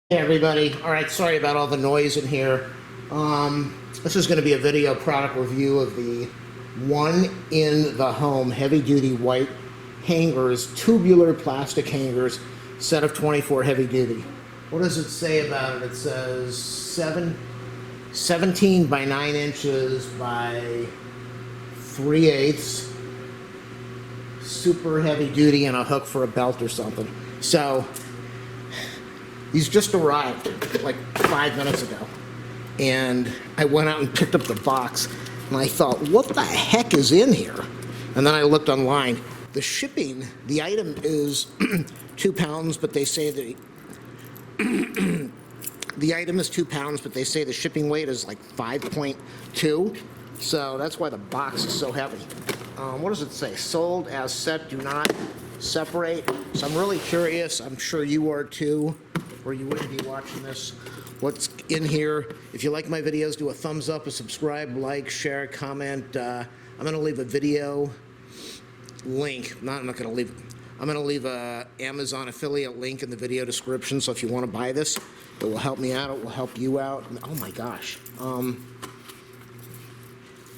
Hey everybody. All right, sorry about all the noise in here. This is going to be a video product review of the 1InTheHome heavy duty white hangers, tubular plastic hangers, set of 24 heavy duty. What does it say about it? It says 17 by 9 inches by 3/8, super heavy duty, and a hook for a belt or something. So these just arrived like 5 minutes ago, and I went out and picked up the box, and I thought, what the heck is in here? And then I looked online. The shipping, the item is 2 pounds, but they say the item is 2 pounds, but they say the shipping weight is like 5.2. So that's why the box is so heavy. What does it say? Sold as set, do not separate. So I'm really curious. I'm sure you are too, or you wouldn't be watching this. What's in here? If you like my videos, do a thumbs up, a subscribe, like, share, comment. I'm going to leave a video link. I'm not going to leave. I'm going to leave a Amazon affiliate link in the video description. So if you want to buy this, it will help me out. It will help you out. Oh my gosh.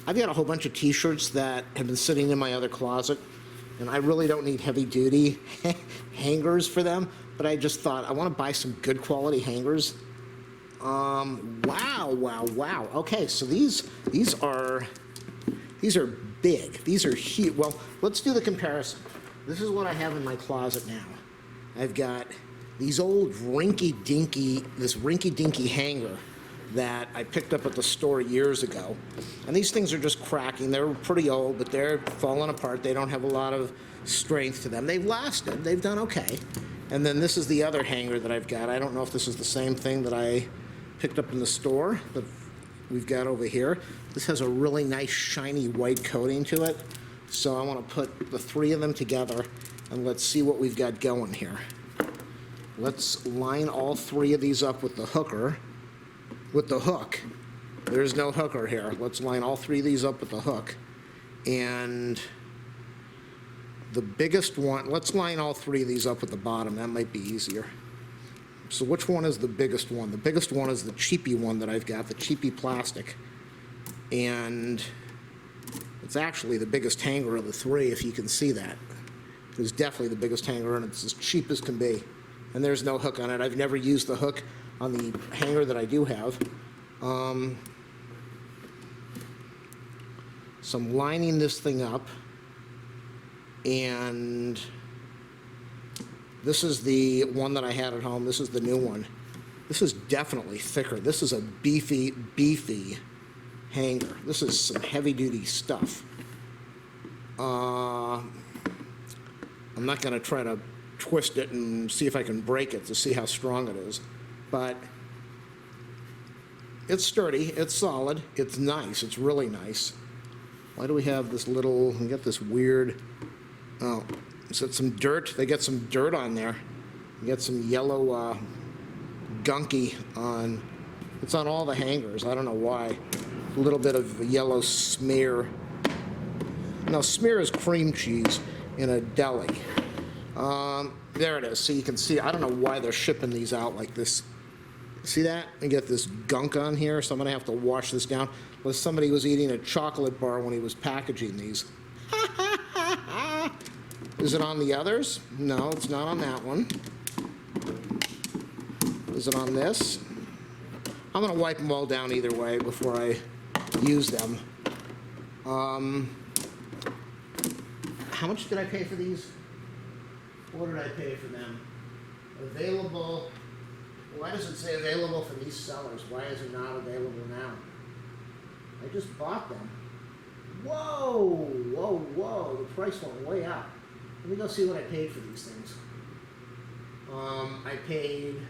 I've got a whole bunch of t-shirts that have been sitting in my other closet, and I really don't need heavy duty hangers for them, but I just thought I want to buy some good quality hangers. Wow. Okay, so these are big. These are huge. Well, let's do the comparison. This is what I have in my closet now. I've got these old rinky-dinky hanger that I picked up at the store years ago. And these things are just cracking. They're pretty old, but they're falling apart. They don't have a lot of strength to them. They've lasted. They've done okay. And then this is the other hanger that I've got. I don't know if this is the same thing that I picked up in the store that we've got over here. This has a really nice shiny white coating to it. So I want to put the three of them together, and let's see what we've got going here. Let's line all three of these up with the hook. There's no hooker here. Let's line all three of these up with the hook. And the biggest one, let's line all three of these up with the bottom. That might be easier. So which one is the biggest one? The biggest one is the cheapy one that I've got, the cheapy plastic. And it's actually the biggest hanger of the three, if you can see that. It's definitely the biggest hanger, and it's as cheap as can be. And there's no hook on it. I've never used the hook on the hanger that I do have. So I'm lining this thing up, and this is the one that I had at home. This is the new one. This is definitely thicker. This is a beefy hanger. This is some heavy-duty stuff. I'm not going to try to twist it and see if I can break it to see how strong it is. But it's sturdy, it's solid, it's nice, it's really nice. Why do we have this little, we got this weird, oh, is it some dirt? They got some dirt on there. You got some yellow gunky on, it's on all the hangers, I don't know why. A little bit of yellow smear. Now, smear is cream cheese in a deli. There it is, so you can see, I don't know why they're shipping these out like this. See that? I get this gunk on here, so I'm gonna have to wash this down. Unless somebody was eating a chocolate bar when he was packaging these. Is it on the others? No, it's not on that one. Is it on this? I'm gonna wipe them all down either way before I use them. How much did I pay for these? What did I pay for them? Available. Why does it say available for these sellers? Why is it not available now? I just bought them. Whoa. The price went way up. Let me go see what I paid for these things. I paid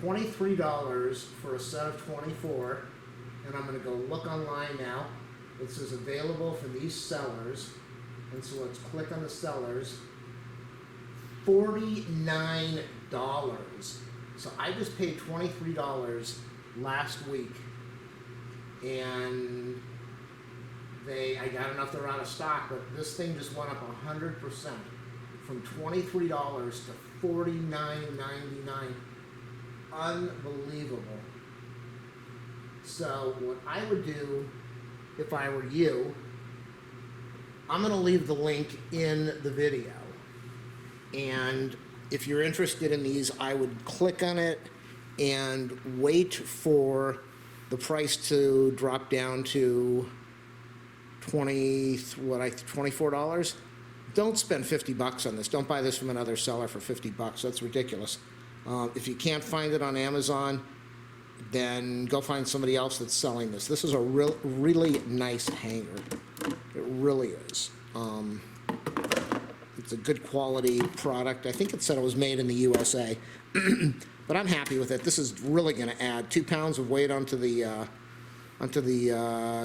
$23 for a set of 24, and I'm going to go look online now. It says available for these sellers, and so let's click on the sellers. $49. So I just paid $23 last week, and I got enough they're out of stock, but this thing just went up 100% from $23 to $49.99. unbelievable. So what I would do if I were you, I'm going to leave the link in the video. And if you're interested in these, I would click on it and wait for the price to drop down to $24. Don't spend 50 bucks on this. Don't buy this from another seller for 50 bucks. That's ridiculous. If you can't find it on Amazon, then go find somebody else that's selling this. This is a really nice hanger. It really is. It's a good quality product. I think it said it was made in the USA, but I'm happy with it. This is really going to add 2 pounds of weight onto the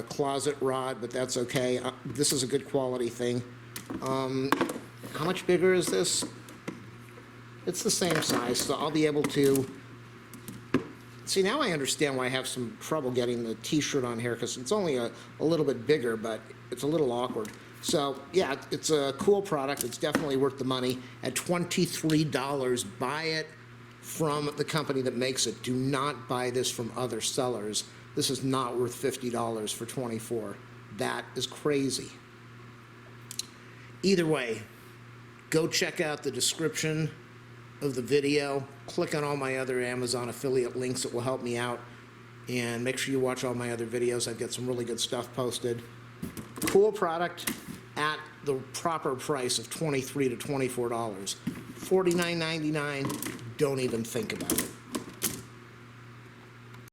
closet rod, but that's okay. This is a good quality thing. How much bigger is this? It's the same size, so I'll be able to... See, now I understand why I have some trouble getting the t-shirt on here, because it's only a little bit bigger, but it's a little awkward. So, yeah, it's a cool product. It's definitely worth the money. At $23, buy it from the company that makes it. Do not buy this from other sellers. This is not worth $50 for $24. That is crazy. Either way, go check out the description of the video. Click on all my other Amazon affiliate links. It will help me out. And make sure you watch all my other videos. I've got some really good stuff posted. Cool product at the proper price of $23 to $24. $49.99. Don't even think about it.